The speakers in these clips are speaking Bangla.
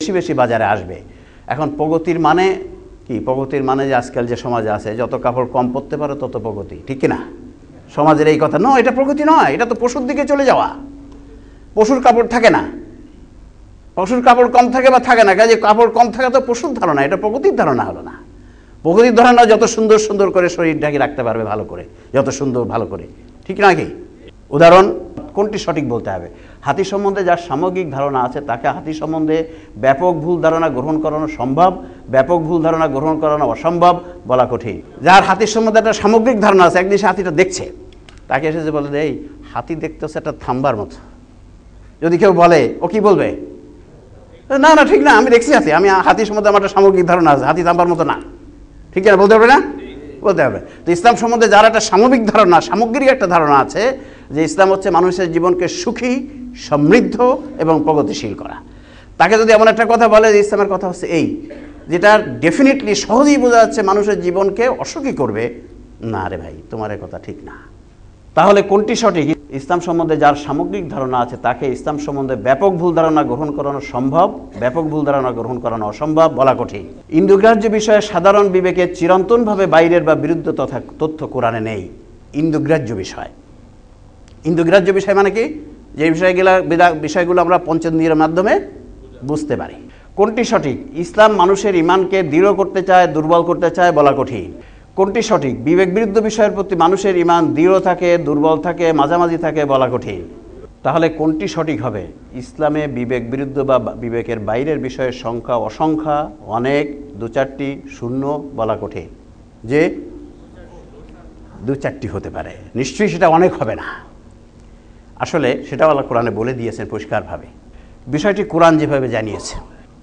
বেশি বেশি বাজারে আসবে। এখন প্রগতির মানে কি? প্রগতির মানে যে আজকাল যে সমাজে আছে যত কাপড় কম পরতে পারো তত প্রগতি, ঠিক কিনা? সমাজের এই কথা নয়, এটা প্রগতি নয়, এটা তো পশুর দিকে চলে যাওয়া। পশুর কাপড় থাকে না, পশুর কাপড় কম থাকে বা থাকে না, কাজে কাপড় কম থাকা তো পশুর ধারণা, এটা প্রগতির ধারণা হলো না। প্রগতির ধারণা যত সুন্দর সুন্দর করে শরীর ঢাকি রাখতে পারবে ভালো করে, যত সুন্দর ভালো করে, ঠিক না কি? উদাহরণ কোনটি সঠিক বলতে হবে? হাতি সম্বন্ধে যার সামগ্রিক ধারণা আছে তাকে হাতি সম্বন্ধে ব্যাপক ভুল ধারণা গ্রহণ করানো সম্ভব, ব্যাপক ভুল ধারণা গ্রহণ করানো অসম্ভব, বলা কঠিন। যার হাতির সম্বন্ধে একটা সামগ্রিক ধারণা আছে, একদিন সে হাতিটা দেখছে, তাকে এসে যে বলে এই হাতি দেখতেছে একটা থাম্বার মতো, যদি কেউ বলে ও কি বলবে? না না ঠিক না, আমি দেখছি হাতি, আমি হাতির সম্বন্ধে আমার একটা সামগ্রিক ধারণা আছে, হাতি থাম্বার মতো না, ঠিক না? বলতে পারবে না? বলতে হবে। তো ইসলাম সম্বন্ধে যার একটা সামগ্রিক ধারণা, সামগ্রিক একটা ধারণা আছে যে ইসলাম হচ্ছে মানুষের জীবনকে সুখী, সমৃদ্ধ এবং প্রগতিশীল করা, তাকে যদি এমন একটা কথা বলে যে ইসলামের কথা হচ্ছে এই, যেটা ডেফিনেটলি সহজেই বোঝা যাচ্ছে মানুষের জীবনকে অসুখী করবে, না রে ভাই তোমার এ কথা ঠিক না। তাহলে কোনটি সঠিক? ইসলাম সম্বন্ধে যার সামগ্রিক ধারণা আছে তাকে ইসলাম সম্বন্ধে ব্যাপক ভুল ধারণা গ্রহণ করানো সম্ভব, ব্যাপক ভুল ধারণা গ্রহণ করানো অসম্ভব, বলা কঠিন। ইন্দুগ্রাহ্য বিষয়ে সাধারণ বিবেকে চিরন্তনভাবে বাইরের বা বিরুদ্ধ তথ্য কোরআনে নেই। ইন্দুগ্রাহ্য বিষয়, ইন্দুগ্রাহ্য বিষয় মানে কি? যে বিষয়গুলো আমরা পঞ্চেন্দ্রিয়ের মাধ্যমে বুঝতে পারি। কোনটি সঠিক? ইসলাম মানুষের ঈমানকে দৃঢ় করতে চায়, দুর্বল করতে চায়, বলা কঠিন। কোনটি সঠিক? বিবেক বিরুদ্ধ বিষয়ের প্রতি মানুষের ঈমান দৃঢ় থাকে, দুর্বল থাকে, মাঝামাঝি থাকে, বলা কঠিন। তাহলে কোনটি সঠিক হবে? ইসলামে বিবেক বিরুদ্ধ বা বিবেকের বাইরের বিষয়ের সংখ্যা অসংখ্য, অনেক, দু চারটি, শূন্য, বলা কঠিন। যে দু চারটি হতে পারে, নিশ্চয়ই সেটা অনেক হবে না। আসলে সেটাও আল্লাহ কোরআনে বলে দিয়েছেন পরিষ্কারভাবে। বিষয়টি কোরআন যেভাবে জানিয়েছে,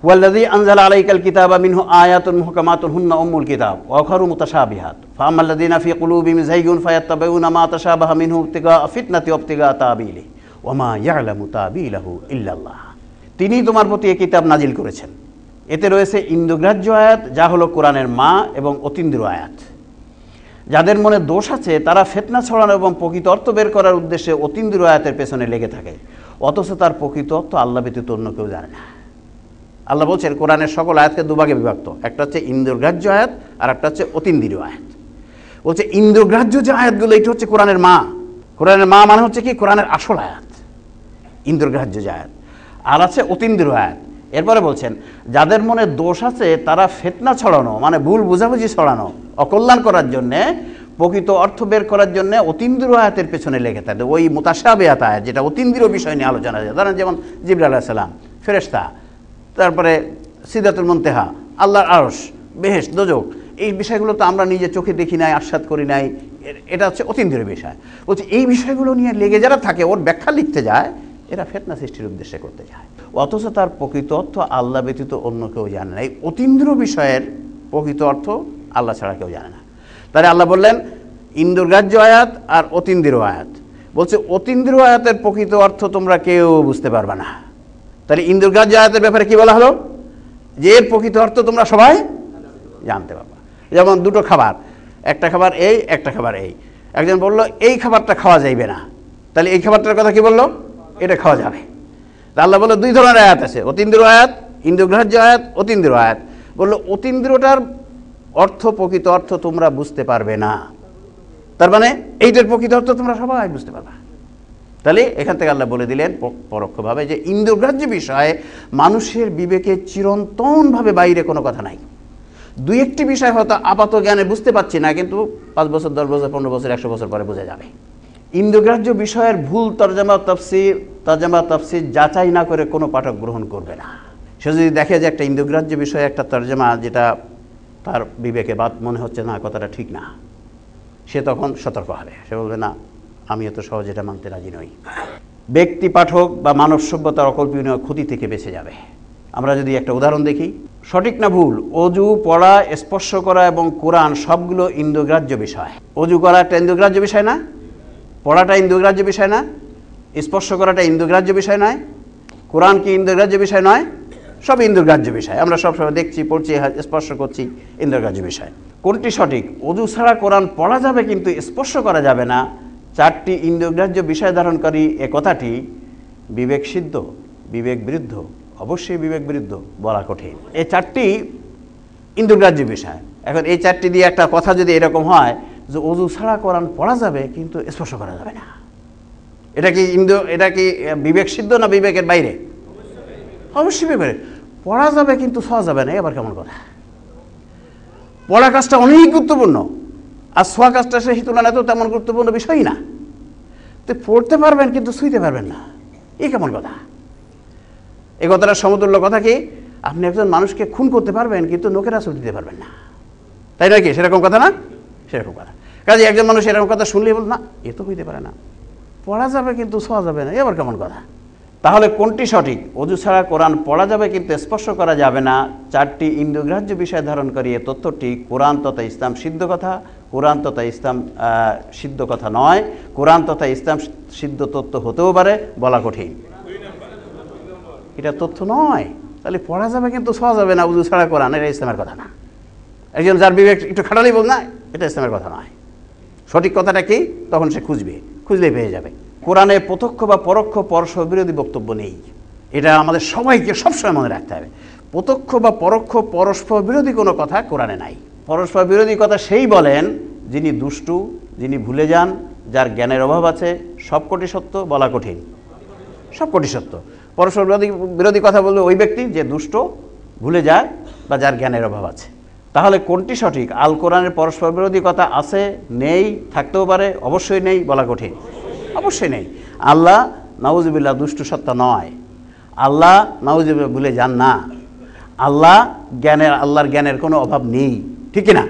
ওয়াল্লাযী আনজালা আলাইকাল কিতাবা মিনহু আয়াতুন মুহকামাতুন হুন্না উম্মুল কিতাব ওয়া আখারু মুতাশাবিহাত ফাআম্মাল্লাযীনা ফী কুলুবিহিম যায়গুন ফায়াত্তাবিউনা মা তাশাবাহা মিনহু ইবতিগা ফিতনাতি ওয়া ইবতিগা তাবিলি ওয়া মা ইয়ালামু তাবিলাহু ইল্লাল্লাহ। তিনি তোমার প্রতি এই কিতাব নাজিল করেছেন, এতে রয়েছে ইন্দুগ্রাহ্য আয়াত যা হলো কোরআনের মা এবং অতীন্দ্রিয় আয়াত। যাদের মনে দোষ আছে তারা ফিতনা ছড়ানো এবং প্রকৃত অর্থ বের করার উদ্দেশ্যে অতীন্দ্রিয় আয়াতের পেছনে লেগে থাকে, অথচ তার প্রকৃত অর্থ আল্লাহ ব্যতীত অন্য কেউ জানে না। আল্লাহ বলছেন কোরআনের সকল আয়াতকে দুভাগে বিভক্ত, একটা হচ্ছে ইন্দ্রগ্রাহ্য আয়াত আর একটা হচ্ছে অতীন্দ্রিয় আয়াত। বলছে ইন্দ্রগ্রাহ্য যে আয়াতগুলো এটা হচ্ছে কোরআনের মা। কোরআনের মা মানে হচ্ছে কি? কোরআনের আসল আয়াত, ইন্দ্রগ্রাহ্য যে আয়াত। আর আছে অতীন্দ্রিয় আয়াত। এরপরে বলছেন যাদের মনে দোষ আছে তারা ফিতনা ছড়ানো মানে ভুল বুঝাবুঝি ছড়ানো, অকল্যাণ করার জন্যে, প্রকৃত অর্থ বের করার জন্য অতীন্দ্রিয় আয়াতের পেছনে লেগে থাকে। ওই মুতাশাবিহাত আয়াত যেটা অতীন্দ্রিয় বিষয় নিয়ে আলোচনা হয়, ধরেন যেমন জিবরাইল আলাইহিস সালাম, ফেরেশতা, তারপরে সিদরাতুল মুনতাহা, আল্লাহর আরশ, বেহেশত, দোজখ, এই বিষয়গুলো তো আমরা নিজে চোখে দেখি নাই, আস্বাদ করি নাই, এটা হচ্ছে অতীন্দ্রিয় বিষয়। বলছে এই বিষয়গুলো নিয়ে লেগে যারা থাকে, ওর ব্যাখ্যা লিখতে যায়, এরা ফিতনা সৃষ্টির উদ্দেশ্যে করতে যায়, অথচ তার প্রকৃত অর্থ আল্লাহ ব্যতীত অন্য কেউ জানে না। এই অতীন্দ্রিয় বিষয়ের প্রকৃত অর্থ আল্লাহ ছাড়া কেউ জানে না। তাহলে আল্লাহ বললেন ইন্দ্রগ্রাহ্য আয়াত আর অতীন্দ্রিয় আয়াত। বলছে অতীন্দ্রিয় আয়াতের প্রকৃত অর্থ তোমরা কেউ বুঝতে পারবে না। তাহলে ইন্দ্রগ্রাহ্য আয়াতের ব্যাপারে কি বলা হলো? যে এর প্রকৃত অর্থ তোমরা সবাই জানতে পারবা। যেমন দুটো খাবার, একটা খাবার এই, একটা খাবার এই। একজন বললো এই খাবারটা খাওয়া যাইবে না, তাহলে এই খাবারটার কথা কি বললো? এটা খাওয়া যাবে। আল্লাহ বললো দুই ধরনের আয়াত আছে, অতীন্দ্রিয় আয়াত, ইন্দ্রগ্রাহ্য আয়াত, অতীন্দ্রিয় আয়াত। বললো অতীন্দ্রিয়টার অর্থ, প্রকৃত অর্থ তোমরা বুঝতে পারবে না, তার মানে এইটার প্রকৃত অর্থ তোমরা সবাই বুঝতে পারবা। তাহলে এখান থেকে আল্লাহ বলে দিলেন পরোক্ষভাবে যে ইন্দ্রগ্রাহ্য বিষয়ে মানুষের বিবেকে চিরন্তনভাবে বাইরে কোনো কথা নাই। দুই একটি বিষয় হয়তো আপাত জ্ঞানে বুঝতে পারছি না, কিন্তু 5 বছর, 10 বছর, 15 বছর, 100 বছর পরে বোঝা যাবে। ইন্দ্রগ্রাহ্য বিষয়ের ভুল তরজমা তাফসীর যাচাই না করে কোনো পাঠক গ্রহণ করবে না। সে যদি দেখে যে একটা ইন্দ্রগ্রাহ্য বিষয়ে একটা তরজমা যেটা তার বিবেকে বাদ মনে হচ্ছে না, কথাটা ঠিক না, সে তখন সতর্ক হবে। সে বলবে না, আমি এত সহজ এটা মানতে রাজি নই। ব্যক্তি, পাঠক বা মানব সভ্যতার অকল্পনীয় ক্ষতি থেকে বেঁচে যাবে। আমরা যদি একটা উদাহরণ দেখি, সঠিক না ভুল, অজু, পড়া, স্পর্শ করা এবং কোরআন সবগুলো ইন্দ্রগ্রাহ্য বিষয়। অজু করা একটা ইন্দ্রগ্রাহ্য বিষয় না? পড়াটা ইন্দ্রগ্রাহ্য বিষয় না? স্পর্শ করাটা ইন্দ্রগ্রাহ্য বিষয় নয়? কোরআন কি ইন্দ্রগ্রাহ্য বিষয় নয়? সব ইন্দ্রগ্রাহ্য বিষয়। আমরা সবসময় দেখছি, পড়ছি, স্পর্শ করছি, ইন্দ্রগ্রাহ্য বিষয়। কোনটি সঠিক? অজু ছাড়া কোরআন পড়া যাবে কিন্তু স্পর্শ করা যাবে না, 4টি ইন্দ্রগ্রাহ্য বিষয় ধারণকারী এ কথাটি বিবেক সিদ্ধ, বিবেক বিরুদ্ধ, অবশ্যই বিবেক বিরুদ্ধ, বলা কঠিন। এই চারটি ইন্দ্রগ্রাহ্য বিষয়। এখন এই চারটি দিয়ে একটা কথা যদি এরকম হয় যে অজু ছাড়া কোরআন পড়া যাবে কিন্তু স্পর্শ করা যাবে না, এটা কি বিবেক সিদ্ধ না বিবেকের বাইরে? অবশ্যই বিবেকের। পড়া যাবে কিন্তু ছোঁয়া যাবে না, এবার কেমন কথা? পড়া কাজটা অনেক গুরুত্বপূর্ণ, আর ছোঁয়া কাজটা সেই তুলনায় তো তেমন গুরুত্বপূর্ণ বিষয়ই না। তো পড়তে পারবেন কিন্তু ছুঁইতে পারবেন না, এই কেমন কথা? এই কথাটা সমতুল্য কথা কি, আপনি একজন মানুষকে খুন করতে পারবেন কিন্তু নোকের আঁচল দিতে পারবেন না, তাই নয় কি? সেরকম কথা না? সেরকম কথা। কাজে একজন মানুষ এরকম কথা শুনলেই বল না, এ তো হইতে পারে না, পড়া যাবে কিন্তু ছোঁয়া যাবে না, এবার কেমন কথা? তাহলে কোনটি সঠিক? অজু ছাড়া কোরআন পড়া যাবে কিন্তু স্পর্শ করা যাবে না, চারটি ইন্দ্রগ্রাহ্য বিষয় ধারণ করে এ তথ্যটি কোরআন তথা ইসলাম সিদ্ধ কথা, কোরআন তথা ইসলাম সিদ্ধ কথা নয়, কোরআন তথা ইসলাম সিদ্ধ তথ্য হতেও পারে, বলা কঠিন। এটা তথ্য নয়, তাহলে পড়া যাবে কিন্তু ছোঁয়া যাবে না অজু ছাড়া কোরআন, এটা ইসলামের কথা না। একজন যার বিবেক একটু খাটালেই বল না, এটা ইসলামের কথা নয়। সঠিক কথাটা কি? তখন সে খুঁজলেই পেয়ে যাবে। কোরআনে প্রত্যক্ষ বা পরোক্ষ পরস্পর বিরোধী বক্তব্য নেই, এটা আমাদের সবাইকে সবসময় মনে রাখতে হবে। প্রত্যক্ষ বা পরোক্ষ পরস্পর বিরোধী কোনো কথা কোরআনে নাই। পরস্পর বিরোধী কথা সেই বলেন যিনি দুষ্টু, যিনি ভুলে যান, যার জ্ঞানের অভাব আছে, সবকটি সত্য, বলা কঠিন। সবকটি সত্য। পরস্পর বিরোধী কথা বলবে ওই ব্যক্তি যে দুষ্ট, ভুলে যায় বা যার জ্ঞানের অভাব আছে। তাহলে কোনটি সঠিক? আল কোরআনের পরস্পর বিরোধী কথা আছে, নেই, থাকতেও পারে, অবশ্যই নেই, বলা কঠিন। অবশ্যই নেই। আল্লাহ নাউজুবিল্লাহ দুষ্টু সত্তা নয়, আল্লাহ নাউজুবিল্লাহ ভুলে যান না, আল্লাহর জ্ঞানের কোনো অভাব নেই, ঠিক না?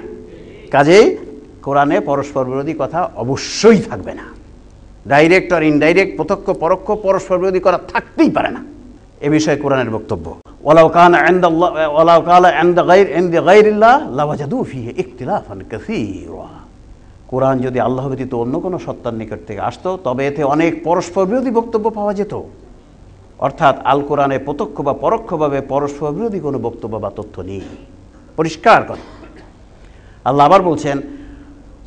কাজেই কোরআনে পরস্পর বিরোধী কথা অবশ্যই থাকবে না। ডাইরেক্ট আর ইনডাইরেক্ট, প্রত্যক্ষ পরোক্ষ পরস্পর বিরোধী কথা থাকতেই পারে না, এ বিষয়ে কোরআনের বক্তব্য। ওয়ালাউ কানা ইনদা গায়রিল্লাহ লাওয়াজাদু ফীহি ইখতিলাফান কাসীরা। কোরআন যদি আল্লাহ ব্যতীত অন্য কোনো সত্তার নিকট থেকে আসতো তবে এতে অনেক পরস্পর বিরোধী বক্তব্য পাওয়া যেত। অর্থাৎ আল কোরআনে প্রত্যক্ষ বা পরোক্ষভাবে পরস্পর বিরোধী কোনো বক্তব্য বা তথ্য নেই, পরিষ্কার কথা। আল্লাহ আবার বলছেন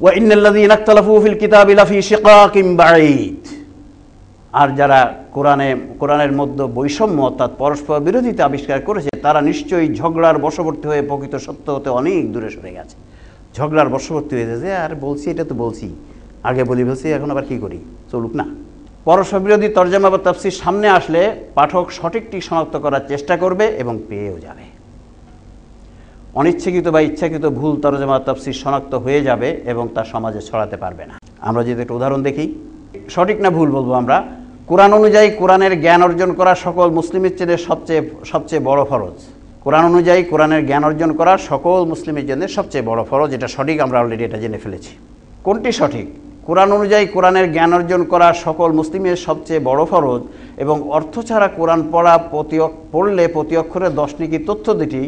ওয়া ইন্নাল্লাযীনা ইখতালাফু ফিল কিতাবি লাফি শিকাকিন বাঈদ। আর যারা কোরআনের মধ্যে বৈষম্য অর্থাৎ পরস্পর বিরোধিতা আবিষ্কার করেছে তারা নিশ্চয়ই ঝগড়ার বশবর্তী হয়ে প্রকৃত সত্য হতে অনেক দূরে সরে গেছে। ঝগড়ার বশবর্তী হয়ে গেছে, আর বলছি এটা তো বলছি, আগে বলি বলছি, এখন আবার কি করি, চলুক না। পরস্পর বিরোধী তরজমা বা তাফসীর সামনে আসলে পাঠক সঠিকটি শনাক্ত করার চেষ্টা করবে এবং পেয়েও যাবে। অনিচ্ছাকৃত বা ইচ্ছাকৃত ভুল তরজমা তাফসীর শনাক্ত হয়ে যাবে এবং তা সমাজে ছড়াতে পারবে না। আমরা যদি একটা উদাহরণ দেখি, সঠিক না ভুল বলবো আমরা, কোরআন অনুযায়ী কোরআনের জ্ঞান অর্জন করা সকল মুসলিমের চেয়ে সবচেয়ে বড় ফরজ। কোরআন অনুযায়ী কোরআনের জ্ঞান অর্জন করা সকল মুসলিমের জন্য সবচেয়ে বড় ফরজ, এটা সঠিক, আমরা অলরেডি এটা জেনে ফেলেছি। কোনটি সঠিক? কোরআন অনুযায়ী কোরআনের জ্ঞান অর্জন করা সকল মুসলিমের সবচেয়ে বড় ফরজ এবং অর্থ ছাড়া কোরআন পড়লে প্রতি অক্ষরে 10 নেকি তথ্য দুটি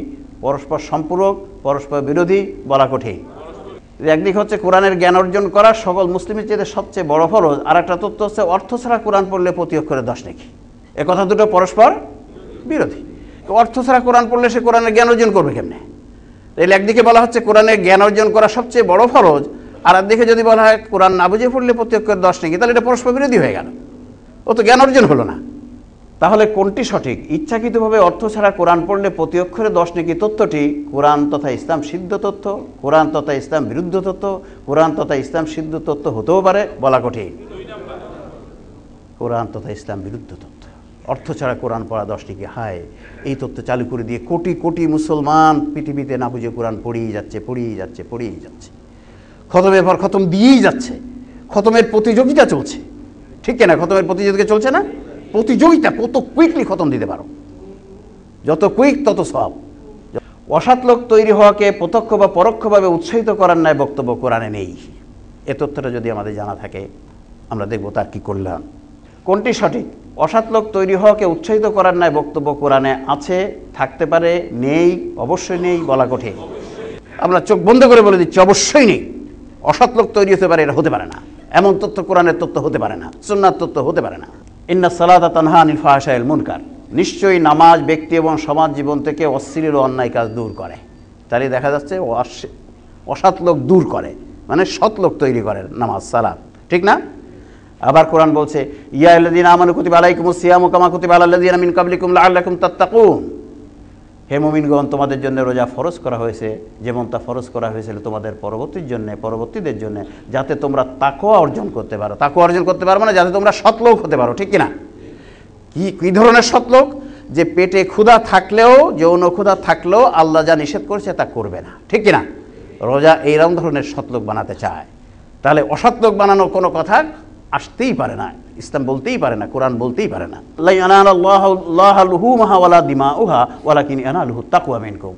পরস্পর সম্পূরক, পরস্পর বিরোধী, বলা কঠিন। একদিক হচ্ছে কোরআনের জ্ঞান অর্জন করা সকল মুসলিমের চেয়ে সবচেয়ে বড় ফরজ, আর একটা তথ্য হচ্ছে অর্থ ছাড়া কোরআন পড়লে প্রতি অক্ষরে 10 নেকি। এ কথা দুটো পরস্পর বিরোধী। অর্থ ছাড়া কোরআন পড়লে সে কোরআনের জ্ঞান অর্জন করবে কেমনে? তাহলে একদিকে বলা হচ্ছে কোরআনের জ্ঞান অর্জন করা সবচেয়ে বড় ফরজ, আর একদিকে যদি বলা হয় কোরআন না বুঝে পড়লে প্রতি অক্ষরে 10 নেকি, তাহলে এটা পরস্পর বিরোধী হয়ে গেল, ও তো জ্ঞান অর্জন হলো না। তাহলে কোনটি সঠিক? ইচ্ছাকৃতভাবে অর্থ ছাড়া কোরআন পড়লে প্রতি অক্ষরে 10 নেকি তথ্যটি কোরআন তথা ইসলাম সিদ্ধ তথ্য, কোরআন তথা ইসলাম বিরুদ্ধ তথ্য, কোরআন তথা ইসলাম সিদ্ধ তথ্য হতেও পারে, বলা কঠিন। কোরআন তথা ইসলাম বিরুদ্ধ তথ্য, অর্থ ছাড়া কোরআন পড়া 10 নেকি, হায়, এই তথ্য চালু করে দিয়ে কোটি কোটি মুসলমান পৃথিবীতে না বুঝে কোরআন পড়িয়ে যাচ্ছে, খতমের পর খতম দিয়েই যাচ্ছে, খতমের প্রতিযোগিতা চলছে, ঠিক না? খতমের প্রতিযোগিতা চলছে না? প্রতিযোগিতা, কত কুইকলি খতম দিতে পারো, যত কুইক তত সব। অসৎ লোক তৈরি হওয়াকে প্রত্যক্ষ বা পরোক্ষভাবে উৎসাহিত করার ন্যায় বক্তব্য কোরআনে নেই। এ তথ্যটা যদি আমাদের জানা থাকে আমরা দেখব তার কি করলাম। কোনটি সঠিক? অসৎ লোক তৈরি হওয়াকে উৎসাহিত করার ন্যায় বক্তব্য কোরআনে আছে, থাকতে পারে, নেই, অবশ্যই নেই, বলা কঠিন। আমরা চোখ বন্ধ করে বলে দিচ্ছি অবশ্যই নেই। অসৎ লোক তৈরি হতে পারে, এটা হতে পারে না, এমন তথ্য কোরআনের তথ্য হতে পারে না, সুন্নাহর তথ্য হতে পারে না। ইন্নাস সালাতা তানহা আনিল ফাহশাইল মুনকার, নিশ্চয়ই নামাজ ব্যক্তি এবং সমাজ জীবন থেকে অশ্লীল ও অন্যায় কাজ দূর করে। তাহলে দেখা যাচ্ছে অসৎ লোক দূর করে, মানে সৎ লোক তৈরি করে নামাজ, সালাত, ঠিক না? আবার কোরআন বলছে ইয়া আল্লাযীনা আমানু কুতিবা আলাইকুমুস সিয়ামু কামা কুতিবা আলাল লাযীনা মিন ক্বাবলিকুম লাআল্লাকুম তাত্তাকুন। হে মুমিনগণ, তোমাদের জন্য রোজা ফরজ করা হয়েছে যেমন তা ফরজ করা হয়েছিল তোমাদের পরবর্তীদের জন্য, যাতে তোমরা তাকওয়া অর্জন করতে পারো। তাকওয়া অর্জন করতে পারো মানে যাতে তোমরা সৎলোক হতে পারো, ঠিক কিনা? কি ধরনের সৎলোক? যে পেটে ক্ষুধা থাকলেও, যৌন ক্ষুধা থাকলেও আল্লাহ যা নিষেধ করেছে তা করবে না, ঠিক কিনা? রোজা এইরকম ধরনের সৎলোক বানাতে চায়। তাহলে অসৎলোক বানানোর কোনো কথা আসতেই পারে না, ইসলাম বলতেই পারে না, কোরআন বলতেই পারে না। লা ইয়ানালাল্লাহু লুহুমুহা ওয়ালা দিমাউহা ওয়ালাকিন ইয়ানালুহুত তাকওয়া মিনকুম।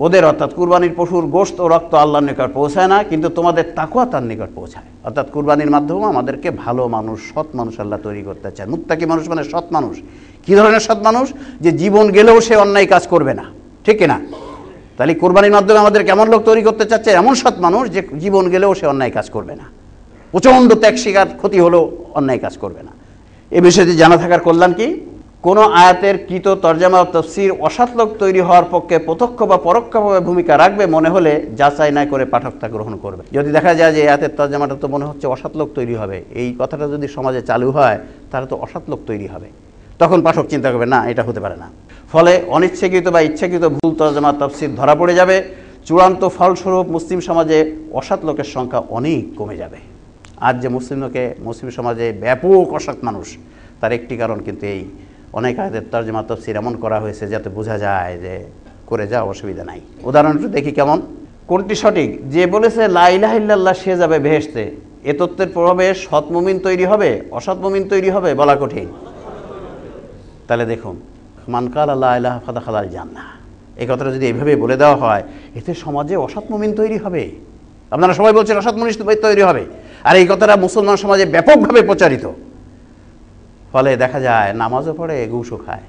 ওদের অর্থাৎ কুরবানির পশুর গোশত ও রক্ত আল্লাহর নিকট পৌঁছায় না, কিন্তু তোমাদের তাকওয়া তার নিকট পৌঁছায়। অর্থাৎ কুরবানির মাধ্যমে আমাদেরকে ভালো মানুষ, সৎ মানুষ আল্লাহ তৈরি করতে চায়। মুত্তাকি মানুষ মানে সৎ মানুষ। কী ধরনের সৎ মানুষ? যে জীবন গেলেও সে অন্যায় কাজ করবে না, ঠিক কিনা? তাহলে কুরবানির মাধ্যমে আমাদের কেমন লোক তৈরি করতে চাচ্ছে? এমন সৎ মানুষ যে জীবন গেলেও সে অন্যায় কাজ করবে না, প্রচণ্ড ত্যাগ স্বীকার, ক্ষতি হলেও অন্যায় কাজ করবে না। এ বিষয়টি জানা থাকার কল্যাণ কি? কোনো আয়াতের কৃত তরজামা ও তাফসীর অসৎ লোক তৈরি হওয়ার পক্ষে প্রত্যক্ষ বা পরোক্ষভাবে ভূমিকা রাখবে মনে হলে যাচাই না করে পাঠক তা গ্রহণ করবে। যদি দেখা যায় যে আয়াতের তরজামাটা তো মনে হচ্ছে অসৎ লোক তৈরি হবে, এই কথাটা যদি সমাজে চালু হয় তাহলে তো অসৎ লোক তৈরি হবে, তখন পাঠক চিন্তা করবে না, এটা হতে পারে না। ফলে অনিচ্ছাকৃত বা ইচ্ছাকৃত ভুল তরজামা তাফসীর ধরা পড়ে যাবে। চূড়ান্ত ফলস্বরূপ মুসলিম সমাজে অসৎ লোকের সংখ্যা অনেক কমে যাবে। আজ যে মুসলিম সমাজে ব্যাপক অসৎ মানুষ, তার একটি কারণ কিন্তু এই অনেক আয়াতের তরজমা তাফসীর এমন করা হয়েছে যাতে বোঝা যায় যে করে যাওয়া অসুবিধা নাই। উদাহরণ একটু দেখি কেমন। কোনটি সঠিক? যে বলেছে লা ইলাহা ইল্লাল্লাহ সে যাবে বেহেশতে, এ তত্ত্বের প্রভাবে সৎ মুমিন তৈরি হবে, অসৎ মুমিন তৈরি হবে বলা কঠিন। তাহলে দেখুন, মান কালা লা ইলাহা ফাদাখালাল জান্নাহ, এই কথাটা যদি এইভাবে বলে দেওয়া হয়, এতে সমাজে অসৎ মুমিন তৈরি হবে। আপনারা সবাই বলছেন অসৎ মুমিন তৈরি হবে, আর এই কথাটা মুসলমান সমাজে ব্যাপকভাবে প্রচারিত। ফলে দেখা যায় নামাজও পড়ে ঘুষও খায়,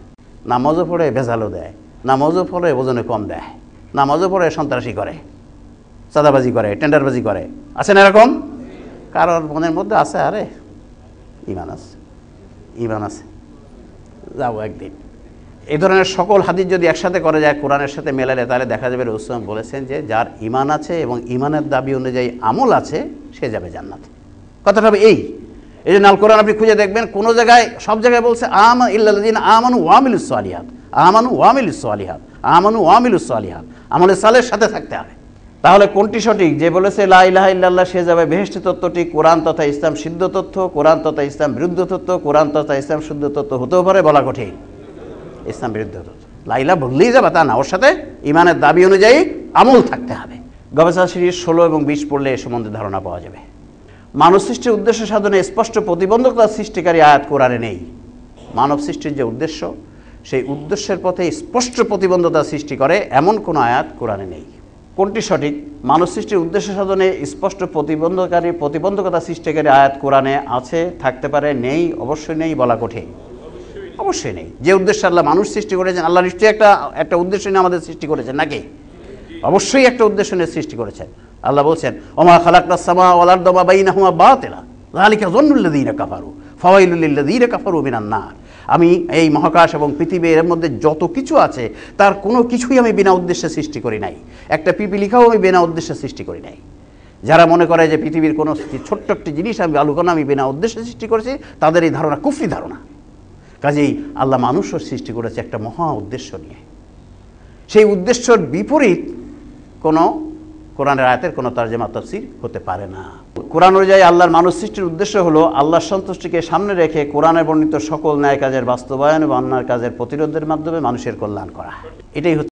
নামাজও পড়ে ভেজালও দেয়, নামাজও পড়ে ওজনে কম দেয়, নামাজও পড়ে সন্ত্রাসী করে, চাঁদাবাজি করে, টেন্ডারবাজি করে। আছে না এরকম? কারণ মনের মধ্যে আছে আরে ইমান আছে, যাবো একদিন। এই ধরনের সকল হাদিস যদি একসাথে করে যায়, কোরআনের সাথে মেলালে, তাহলে দেখা যাবে রাসূল বলেছেন যে যার ইমান আছে এবং ইমানের দাবি অনুযায়ী আমল আছে সে যাবে জান্নাতে। কথাটা হবে এই জন্য আল কোরআন আপনি খুঁজে দেখবেন, কোনো জায়গায়, সব জায়গায় বলছে ইল্লাল্লাযীনা আমানু ওয়া আমিলুস সালিহাত, আমলে সালের সাথে থাকতে হবে। তাহলে কোনটি সঠিক? যে বলেছে লা ইলাহা ইল্লাল্লাহ সে যাবে বেহেশতে তত্ত্বটি কোরআন তথা ইসলাম সিদ্ধ তথ্য, কোরআন তথা ইসলাম বিরুদ্ধ তথ্য, কোরআন তথা ইসলাম শুদ্ধ তথ্য হতেও পারে বলা কঠিন। ইসলাম বিরুদ্ধ তথ্য, লা ইলাহা বললেই যাবে তা না, ওর সাথে ইমানের দাবি অনুযায়ী আমল থাকতে হবে। গবেষণা সিরিজ 16 এবং 20 পড়লে এ সম্বন্ধে ধারণা পাওয়া যাবে। মানব সৃষ্টির উদ্দেশ্য সাধনে স্পষ্ট প্রতিবন্ধকতা সৃষ্টিকারী আয়াত কোরআনে নেই। মানব সৃষ্টির যে উদ্দেশ্য, সেই উদ্দেশ্যের পথে স্পষ্ট প্রতিবন্ধকতা সৃষ্টি করে এমন কোনো আয়াত কোরআনে নেই। কোনটি সঠিক? মানব সৃষ্টির উদ্দেশ্য সাধনে স্পষ্ট প্রতিবন্ধকতা সৃষ্টিকারী আয়াত কোরআনে আছে, থাকতে পারে, নেই, অবশ্যই নেই বলা কঠিন। অবশ্যই নেই। যে উদ্দেশ্যে আল্লাহ মানুষ সৃষ্টি করেছেন, আল্লাহ নিশ্চয়ই একটা উদ্দেশ্য নিয়ে আমাদের সৃষ্টি করেছেন নাকি? অবশ্যই একটা উদ্দেশ্য নিয়ে সৃষ্টি করেছেন। আল্লাহ বলছেন ওমা খালাকনাস সামা ওয়াল আরদা ওয়া বাইনাহুমা বাতিলা যালিকা যান্নুল্লাযীনা কাফারু ফাওয়াইলুল লিল্লাযীনা কাফারু মিনান নার। আমি এই মহাকাশ এবং পৃথিবীর মধ্যে যত কিছু আছে তার কোনো কিছুই আমি বিনা উদ্দেশ্যে সৃষ্টি করি নাই। একটা পিপিলিকাও আমি বিনা উদ্দেশ্যে সৃষ্টি করি নাই। যারা মনে করে যে পৃথিবীর কোনো ছোট্ট একটি জিনিস আমি আলুকণা আমি বিনা উদ্দেশ্যে সৃষ্টি করেছি, তাদের এই ধারণা কুফরি ধারণা। কাজেই আল্লাহ মানুষও সৃষ্টি করেছে একটা মহা উদ্দেশ্য নিয়ে। সেই উদ্দেশ্যর বিপরীত কোনো কোরআনের আয়াতের কোনো তরজমা তাফসীর হতে পারে না। কোরআন অনুযায়ী আল্লাহর মানুষ সৃষ্টির উদ্দেশ্য হলো আল্লাহর সন্তুষ্টিকে সামনে রেখে কোরআনে বর্ণিত সকল ন্যায় কাজের বাস্তবায়ন এবং অন্যায় কাজের প্রতিরোধের মাধ্যমে মানুষের কল্যাণ করা। এটাই হচ্ছে